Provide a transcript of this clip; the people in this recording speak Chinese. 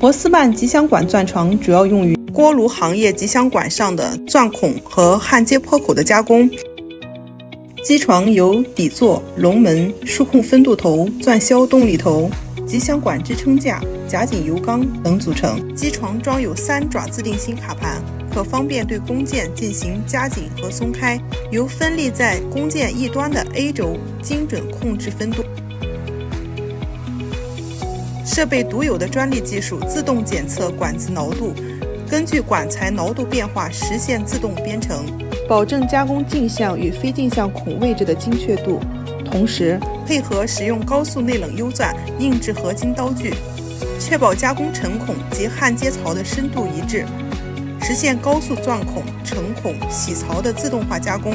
螺丝瓣吉祥管钻床主要用于锅炉行业吉祥管上的钻孔和焊接破口的加工。机床由底座、龙门、数控分度头、钻销动力头、吉祥管支撑架、夹紧油缸等组成。机床装有3爪自定型卡盘，可方便对工件进行加紧和松开，由分立在工件一端的 A 轴精准控制分度。设备独有的专利技术自动检测管子挠度，根据管材挠度变化实现自动编程，保证加工镜像与非镜像孔位置的精确度。同时配合使用高速内冷铀钻硬质合金刀具，确保加工沉孔及焊接槽的深度一致，实现高速钻孔、成孔、洗槽的自动化加工。